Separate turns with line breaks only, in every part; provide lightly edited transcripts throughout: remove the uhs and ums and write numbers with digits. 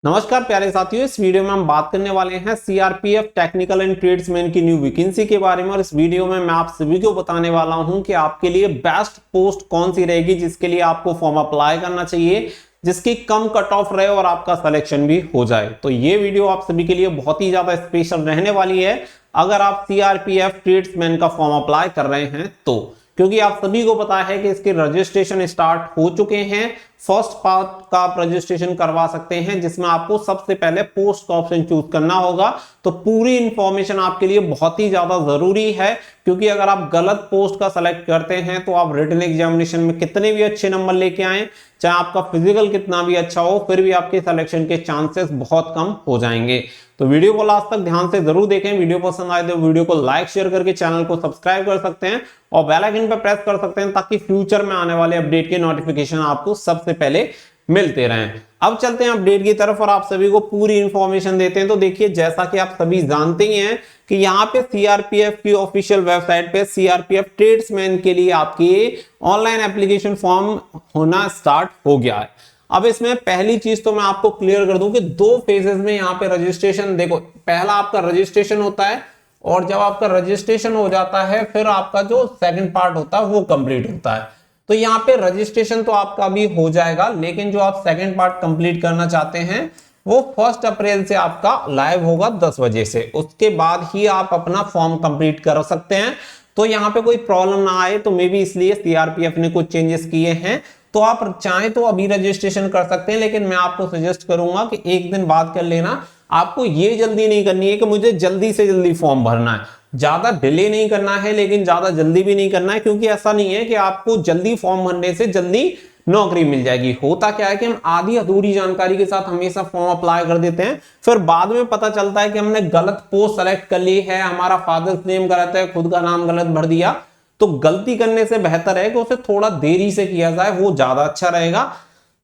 नमस्कार प्यारे साथियों, इस वीडियो में हम बात करने वाले हैं सीआरपीएफ टेक्निकल एंड ट्रेड्समैन की न्यू वैकेंसी के बारे में। और इस वीडियो में मैं आप सभी को बताने वाला हूं कि आपके लिए बेस्ट पोस्ट कौन सी रहेगी जिसके लिए आपको फॉर्म अप्लाई करना चाहिए, जिसकी कम कट ऑफ रहे और आपका सिलेक्शन भी हो जाए। तो ये वीडियो आप सभी के लिए बहुत ही ज्यादा स्पेशल रहने वाली है अगर आप सीआरपीएफ ट्रेड्समैन का फॉर्म अप्लाई कर रहे हैं तो, क्योंकि आप सभी को पता है कि इसके रजिस्ट्रेशन स्टार्ट हो चुके हैं। फर्स्ट पार्ट का आप रजिस्ट्रेशन करवा सकते हैं, जिसमें आपको सबसे पहले पोस्ट का ऑप्शन चूज करना होगा। तो पूरी इंफॉर्मेशन आपके लिए बहुत ही ज्यादा जरूरी है, क्योंकि अगर आप गलत पोस्ट का सेलेक्ट करते हैं तो आप रिटन एग्जामिनेशन में कितने भी अच्छे नंबर लेके आए, चाहे आपका फिजिकल कितना भी अच्छा हो, फिर भी आपके सिलेक्शन के चांसेस बहुत कम हो जाएंगे। तो वीडियो को लास्ट तक ध्यान से जरूर देखें। वीडियो पसंद आए तो वीडियो को लाइक शेयर करके चैनल को सब्सक्राइब कर सकते हैं और बेल आइकन पर प्रेस कर सकते हैं, ताकि फ्यूचर में आने वाले अपडेट के नोटिफिकेशन आपको सबसे पहले मिलते रहें। अब चलते हैं अपडेट की तरफ और आप सभी को पूरी इंफॉर्मेशन देते हैं। तो देखिए, जैसा कि आप सभी जानते ही हैं कि यहाँ पे सीआरपीएफ की ऑफिशियल वेबसाइट पे सीआरपीएफ ट्रेड्समैन के लिए आपकी ऑनलाइन एप्लीकेशन फॉर्म होना स्टार्ट हो गया है। अब इसमें पहली चीज तो मैं आपको क्लियर कर दूं कि दो फेजेस में यहाँ पे रजिस्ट्रेशन, देखो पहला आपका रजिस्ट्रेशन होता है और जब आपका रजिस्ट्रेशन हो जाता है फिर आपका जो सेकंड पार्ट होता है वो कंप्लीट होता है। तो यहाँ पे रजिस्ट्रेशन तो आपका भी हो जाएगा, लेकिन जो आप सेकंड पार्ट कंप्लीट करना चाहते हैं वो 1 अप्रैल से आपका लाइव होगा 10 बजे से। उसके बाद ही आप अपना फॉर्म कंप्लीट कर सकते हैं। तो यहाँ पे कोई प्रॉब्लम ना आए, तो मे भी इसलिए सीआरपीएफ ने कुछ चेंजेस किए हैं। तो आप चाहें तो अभी रजिस्ट्रेशन कर सकते हैं, लेकिन मैं आपको सजेस्ट करूंगा कि एक दिन बाद कर लेना। आपको ये जल्दी नहीं करनी है कि मुझे जल्दी से जल्दी फॉर्म भरना है, ज्यादा डिले नहीं करना है, लेकिन ज्यादा जल्दी भी नहीं करना है, क्योंकि ऐसा नहीं है कि आपको जल्दी फॉर्म भरने से जल्दी नौकरी मिल जाएगी। होता क्या है कि हम आधी अधूरी जानकारी के साथ हमेशा फॉर्म अप्लाई कर देते हैं, फिर बाद में पता चलता है कि हमने गलत पोस्ट सेलेक्ट कर ली है, हमारा फादर्स नेम गलत है, खुद का नाम गलत भर दिया। तो गलती करने से बेहतर है कि उसे थोड़ा देरी से किया जाए, वो ज्यादा अच्छा रहेगा।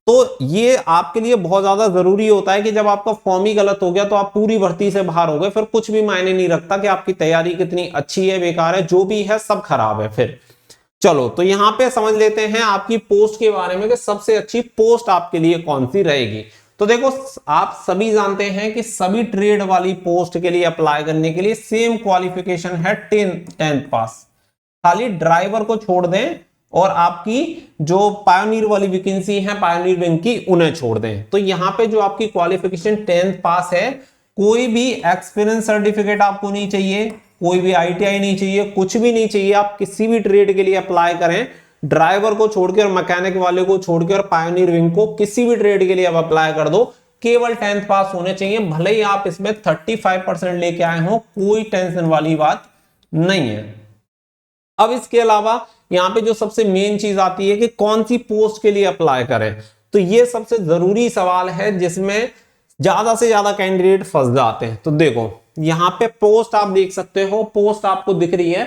तो ये आपके लिए बहुत ज्यादा जरूरी होता है कि जब आपका फॉर्म ही गलत हो गया तो आप पूरी भर्ती से बाहर हो गए, फिर कुछ भी मायने नहीं रखता कि आपकी तैयारी कितनी अच्छी है, बेकार है, जो भी है सब खराब है फिर। चलो, तो यहां पे समझ लेते हैं आपकी पोस्ट के बारे में कि सबसे अच्छी पोस्ट आपके लिए कौन सी रहेगी। तो देखो, आप सभी जानते हैं कि सभी ट्रेड वाली पोस्ट के लिए अप्लाई करने के लिए सेम क्वालिफिकेशन है 10th पास। खाली ड्राइवर को छोड़ दें और आपकी जो पायोनियर वाली वैकेंसी है पायोनियर बैंक की, उन्हें छोड़ दें। तो यहाँ पे जो आपकी क्वालिफिकेशन 10th पास है, कोई भी एक्सपीरियंस सर्टिफिकेट आपको नहीं चाहिए, कोई भी आईटीआई नहीं चाहिए, कुछ भी नहीं चाहिए। आप किसी भी ट्रेड के लिए अप्लाई करें, ड्राइवर को छोड़ के और मैकेनिक वाले को छोड़ के और पायोनियर विंग को, किसी भी ट्रेड के लिए आप अप्लाई कर दो, केवल 10th पास होने चाहिए। भले ही आप इसमें 35% लेके आए हो, कोई टेंशन वाली बात नहीं है। अब इसके अलावा यहाँ पे जो सबसे मेन चीज आती है कि कौन सी पोस्ट के लिए अप्लाई करें, तो ये सबसे जरूरी सवाल है जिसमें ज्यादा से ज्यादा कैंडिडेट फंस जाते हैं। तो देखो, यहाँ पे पोस्ट आप देख सकते हो, पोस्ट आपको दिख रही है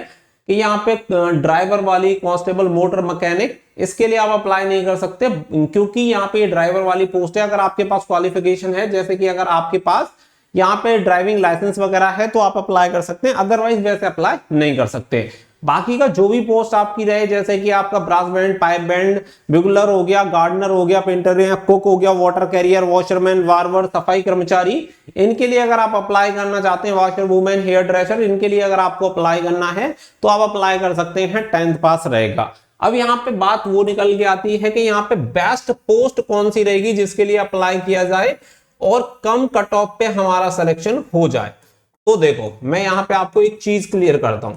कि यहाँ पे ड्राइवर वाली, कांस्टेबल, मोटर मैकेनिक, इसके लिए आप अप्लाई नहीं कर सकते, क्योंकि यहाँ पे ड्राइवर वाली पोस्ट है। अगर आपके पास क्वालिफिकेशन है, जैसे कि अगर आपके पास यहाँ पे ड्राइविंग लाइसेंस वगैरह है, तो आप अप्लाई कर सकते हैं, अदरवाइज वैसे अप्लाई नहीं कर सकते। बाकी का जो भी पोस्ट आपकी रहे, जैसे कि आपका brass band, pipe band, bugler हो गया, गार्डनर हो गया, पेंटर या कुक हो गया, वाटर कैरियर, वॉशरमैन, वार्वर, सफाई कर्मचारी, इनके लिए अगर आप अप्लाई करना चाहते हैं, वॉशर वुमेन, हेयर ड्रेसर, इनके लिए अगर आपको अप्लाई करना है तो आप अप्लाई कर सकते हैं, 10th पास रहेगा। अब यहाँ पे बात वो निकल के आती है कि यहाँ पे बेस्ट पोस्ट कौन सी रहेगी जिसके लिए अप्लाई किया जाए और कम कट ऑफ पे हमारा सिलेक्शन हो जाए। तो देखो, मैं यहाँ पे आपको एक चीज क्लियर करता हूं।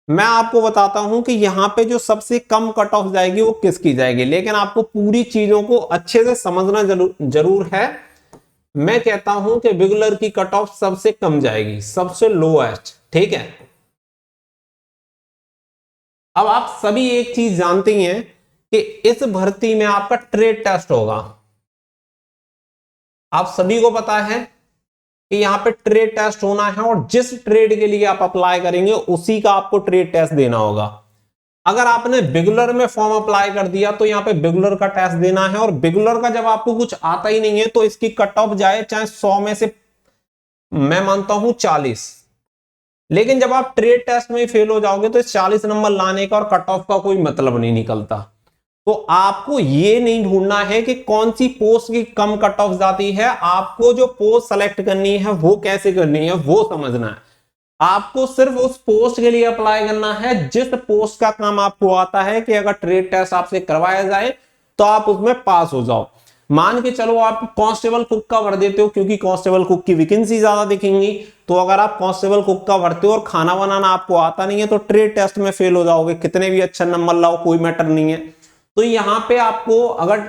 मैं आपको बताता हूं कि यहाँ पे जो सबसे कम कट ऑफ जाएगी वो किसकी जाएगी, लेकिन आपको पूरी चीजों को अच्छे से समझना जरूर है। मैं कहता हूं कि बिगुलर की कट ऑफ सबसे कम जाएगी, सबसे लोएस्ट, ठीक है। अब आप सभी एक चीज जानते हैं कि इस भर्ती में आपका ट्रेड टेस्ट होगा। आप सभी को पता है कि यहाँ पे ट्रेड टेस्ट होना है, और जिस ट्रेड के लिए आप अप्लाई करेंगे उसी का आपको ट्रेड टेस्ट देना होगा। अगर आपने बिगुलर में फॉर्म अप्लाई कर दिया तो यहाँ पे बिगुलर का टेस्ट देना है, और बिगुलर का जब आपको कुछ आता ही नहीं है तो इसकी कट ऑफ जाए चाहे 100 में से मैं मानता हूं 40, लेकिन जब आप ट्रेड टेस्ट में फेल हो जाओगे तो इस 40 नंबर लाने का और कट ऑफ का कोई मतलब नहीं निकलता। तो आपको ये नहीं ढूंढना है कि कौन सी पोस्ट की कम कट ऑफ जाती है, आपको जो पोस्ट सेलेक्ट करनी है वो कैसे करनी है वो समझना है। आपको सिर्फ उस पोस्ट के लिए अप्लाई करना है जिस पोस्ट का काम आपको आता है कि अगर ट्रेड टेस्ट आपसे करवाया जाए तो आप उसमें पास हो जाओ। मान के चलो आप कांस्टेबल कुक का भर देते हो क्योंकि कांस्टेबल कुक की वैकेंसी ज्यादा दिखेंगी, तो अगर आप कांस्टेबल कुक का भरते हो और खाना बनाना आपको आता नहीं है तो ट्रेड टेस्ट में फेल हो जाओगे, कितने भी अच्छा नंबर लाओ कोई मैटर नहीं है। तो यहां पे आपको अगर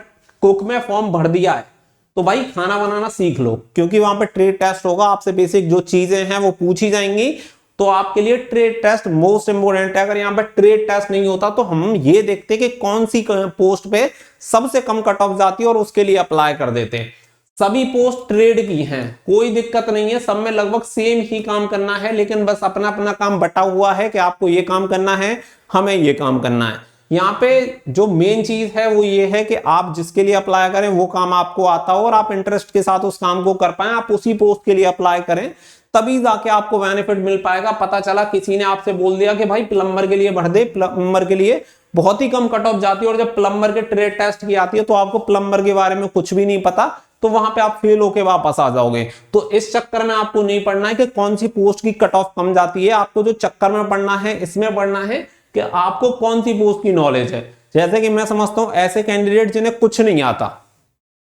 कुक में फॉर्म भर दिया है तो भाई खाना बनाना सीख लो, क्योंकि वहां पे ट्रेड टेस्ट होगा, आपसे बेसिक जो चीजें हैं वो पूछी जाएंगी, तो आपके लिए ट्रेड टेस्ट मोस्ट इंपोर्टेंट है। अगर यहाँ पे ट्रेड टेस्ट नहीं होता तो हम ये देखते कि कौन सी पोस्ट पे सबसे कम कट ऑफ जाती है और उसके लिए अप्लाई कर देते हैं। सभी पोस्ट ट्रेड की हैं, कोई दिक्कत नहीं है, सब में लगभग सेम ही काम करना है, लेकिन बस अपना अपना काम बटा हुआ है कि आपको ये काम करना है, हमें ये काम करना है। यहाँ पे जो मेन चीज है वो ये है कि आप जिसके लिए अप्लाई करें वो काम आपको आता हो और आप इंटरेस्ट के साथ उस काम को कर पाए, आप उसी पोस्ट के लिए अप्लाई करें, तभी जाके आपको बेनिफिट मिल पाएगा। पता चला किसी ने आपसे बोल दिया कि भाई प्लम्बर के लिए भर दे, प्लम्बर के लिए बहुत ही कम कट ऑफ जाती है, और जब प्लम्बर के ट्रेड टेस्ट की आती है तो आपको प्लम्बर के बारे में कुछ भी नहीं पता, तो वहां पे आप फेल होके वापस आ जाओगे। तो इस चक्कर में आपको नहीं पढ़ना है कि कौन सी पोस्ट की कट ऑफ कम जाती है, आपको जो चक्कर में पढ़ना है इसमें पढ़ना है कि आपको कौन सी पोस्ट की नॉलेज है। जैसे कि मैं समझता हूं ऐसे कैंडिडेट जिन्हें कुछ नहीं आता,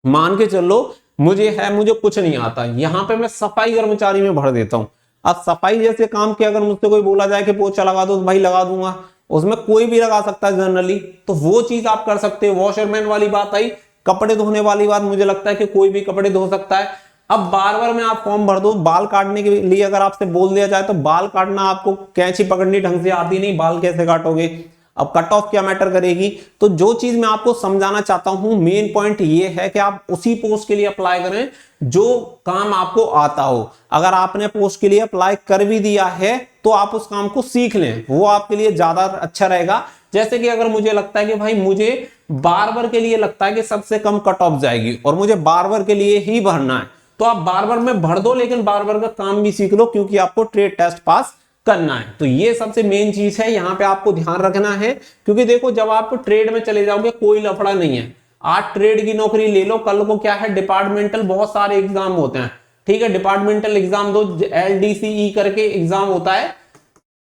मान के चलो मुझे कुछ नहीं आता, यहां पे मैं सफाई कर्मचारी में भर देता हूं। अब सफाई जैसे काम के अगर मुझसे कोई बोला जाए कि पोछा लगा दो तो भाई लगा दूंगा, उसमें कोई भी लगा सकता है जनरली, तो वो चीज आप कर सकते हो। वॉशरमैन वाली बात आई, कपड़े धोने वाली बात, मुझे लगता है कि कोई भी कपड़े धो सकता है। अब बार बार में आप फॉर्म भर दो, बाल काटने के लिए अगर आपसे बोल दिया जाए तो बाल काटना आपको कैंची पकड़नी ढंग से आती नहीं, बाल कैसे काटोगे, अब कट ऑफ क्या मैटर करेगी। तो जो चीज मैं आपको समझाना चाहता हूं, मेन पॉइंट ये है कि आप उसी पोस्ट के लिए अप्लाई करें जो काम आपको आता हो। अगर आपने पोस्ट के लिए अप्लाई कर भी दिया है तो आप उस काम को सीख लें, वो आपके लिए ज्यादा अच्छा रहेगा। जैसे कि अगर मुझे लगता है कि भाई मुझे बार्बर के लिए लगता है कि सबसे कम कट ऑफ जाएगी और मुझे बार्बर के लिए ही भरना है, तो आप बार्बर में भर दो, लेकिन बार्बर का काम भी सीख लो क्योंकि आपको ट्रेड टेस्ट पास करना है। तो ये सबसे मेन चीज है, यहां पे आपको ध्यान रखना है, क्योंकि देखो जब आप ट्रेड में चले जाओगे कोई लफड़ा नहीं है। आज ट्रेड की नौकरी ले लो, कल को क्या है डिपार्टमेंटल बहुत सारे एग्जाम होते हैं, ठीक है, डिपार्टमेंटल एग्जाम दो, LDCE करके एग्जाम होता है,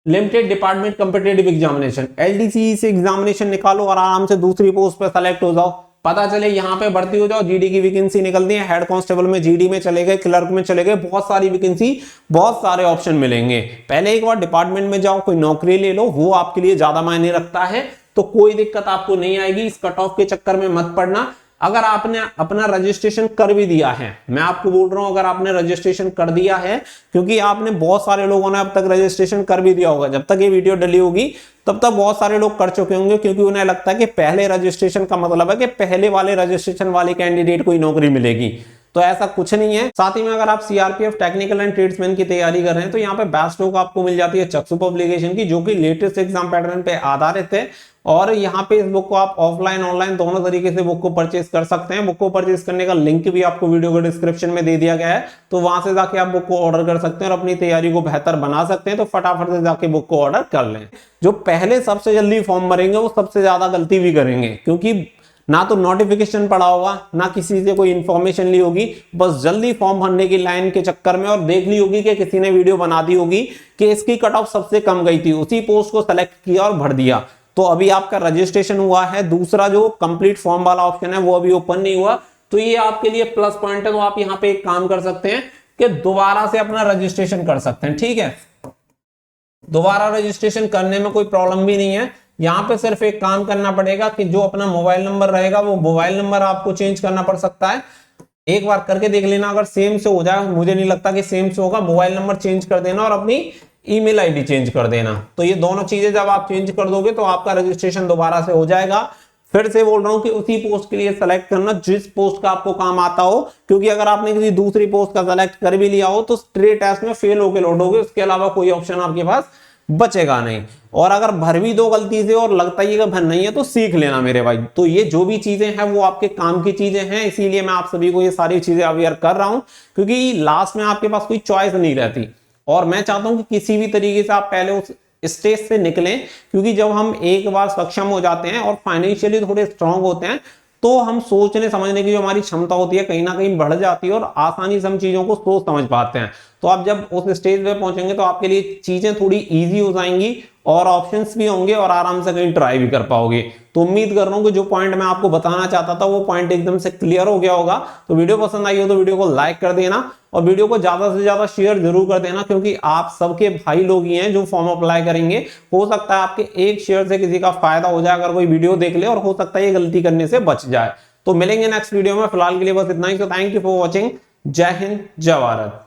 limited department competitive examination, LDCE से एग्जामिनेशन निकालो और आराम से दूसरी पोस्ट पर सेलेक्ट हो जाओ। पता चले यहाँ पे भर्ती हो जाओ, जीडी की वैकेंसी निकलती है, हेड कांस्टेबल में जीडी में चले गए, क्लर्क में चले गए, बहुत सारी वैकेंसी, बहुत सारे ऑप्शन मिलेंगे। पहले एक बार डिपार्टमेंट में जाओ, कोई नौकरी ले लो, वो आपके लिए ज्यादा मायने रखता है, तो कोई दिक्कत आपको नहीं आएगी। इस कट ऑफ के चक्कर में मत पड़ना। अगर आपने अपना रजिस्ट्रेशन कर भी दिया है, मैं आपको बोल रहा हूं अगर आपने रजिस्ट्रेशन कर दिया है, क्योंकि आपने बहुत सारे लोगों ने अब तक रजिस्ट्रेशन कर भी दिया होगा, जब तक ये वीडियो डली होगी तब तक बहुत सारे लोग कर चुके होंगे, क्योंकि उन्हें लगता है कि पहले रजिस्ट्रेशन का मतलब है कि पहले वाले रजिस्ट्रेशन वाले कैंडिडेट को ही नौकरी मिलेगी, तो ऐसा कुछ नहीं है। साथ ही में अगर आप सीआरपीएफ टेक्निकल एंड ट्रेड्समैन की तैयारी कर रहे हैं तो यहाँ पे बेस्ट बुक आपको मिल जाती है चक्षु पब्लिकेशन की, जो कि लेटेस्ट एग्जाम पैटर्न पे आधारित है, और यहाँ पे इस बुक को आप ऑफलाइन ऑनलाइन दोनों तरीके से बुक को परचेज कर सकते हैं। बुक को परचेज करने का लिंक भी आपको वीडियो के डिस्क्रिप्शन में दे दिया गया है, तो वहां से जाके आप बुक को ऑर्डर कर सकते हैं और अपनी तैयारी को बेहतर बना सकते हैं। तो फटाफट से जाके बुक को ऑर्डर कर लें। जो पहले सबसे जल्दी फॉर्म भरेंगे वो सबसे ज्यादा गलती भी करेंगे, क्योंकि ना तो नोटिफिकेशन पड़ा होगा, ना किसी से कोई इंफॉर्मेशन ली होगी, बस जल्दी फॉर्म भरने की लाइन के चक्कर में, और देख ली होगी कि किसी ने वीडियो बना दी होगी कि इसकी कट ऑफ सबसे कम गई थी, उसी पोस्ट को सेलेक्ट किया और भर दिया। तो अभी आपका रजिस्ट्रेशन हुआ है, दूसरा जो कंप्लीट फॉर्म वाला ऑप्शन है वो अभी ओपन नहीं हुआ, तो ये आपके लिए प्लस पॉइंट है। तो आप यहाँ पे एक काम कर सकते हैं कि दोबारा से अपना रजिस्ट्रेशन कर सकते हैं, ठीक है, दोबारा रजिस्ट्रेशन करने में कोई प्रॉब्लम भी नहीं है। यहाँ पे सिर्फ एक काम करना पड़ेगा कि जो अपना मोबाइल नंबर रहेगा वो मोबाइल नंबर आपको चेंज करना पड़ सकता है। एक बार करके देख लेना, अगर सेम से हो जाए, मुझे नहीं लगता कि सेम से होगा, मोबाइल नंबर चेंज कर देना और अपनी ईमेल आईडी चेंज कर देना। तो ये दोनों चीजें जब आप चेंज कर दोगे तो आपका रजिस्ट्रेशन दोबारा से हो जाएगा। फिर से बोल रहा हूं कि उसी पोस्ट के लिए सेलेक्ट करना जिस पोस्ट का आपको काम आता हो, क्योंकि अगर आपने किसी दूसरी पोस्ट का सेलेक्ट कर भी लिया हो तो स्ट्रेट टेस्ट में फेल होकर लौटोगे, उसके अलावा कोई ऑप्शन आपके पास बचेगा नहीं। और अगर भर भी दो गलती से और लगता ही है भर नहीं है तो सीख लेना मेरे भाई। तो ये जो भी चीजें हैं वो आपके काम की चीजें हैं, इसीलिए मैं आप सभी को ये सारी चीजें अवेयर कर रहा हूं, क्योंकि लास्ट में आपके पास कोई चॉइस नहीं रहती। और मैं चाहता हूं कि किसी भी तरीके से आप पहले स्टेज से निकलें, क्योंकि जब हम एक बार सक्षम हो जाते हैं और फाइनेंशियली थोड़े स्ट्रांग होते हैं तो हम सोचने समझने की जो हमारी क्षमता होती है कहीं ना कहीं बढ़ जाती है और आसानी से हम चीजों को सोच समझ पाते हैं। तो आप जब उस स्टेज पे पहुंचेंगे तो आपके लिए चीजें थोड़ी इजी हो जाएंगी और ऑप्शंस भी होंगे और आराम से कहीं ट्राई भी कर पाओगे। तो उम्मीद कर रहा हूं कि जो पॉइंट मैं आपको बताना चाहता था वो पॉइंट एकदम से क्लियर हो गया होगा। तो वीडियो पसंद आई हो तो वीडियो को लाइक कर देना और वीडियो को ज्यादा से ज्यादा शेयर जरूर कर देना, क्योंकि आप सबके भाई लोग ही हैं जो फॉर्म अप्लाई करेंगे। हो सकता है आपके एक शेयर से किसी का फायदा हो जाए अगर कोई वीडियो देख ले, और हो सकता है ये गलती करने से बच जाए। तो मिलेंगे नेक्स्ट वीडियो में, फिलहाल के लिए बस इतना ही। तो थैंक यू फॉर वॉचिंग। जय हिंद, जय भारत।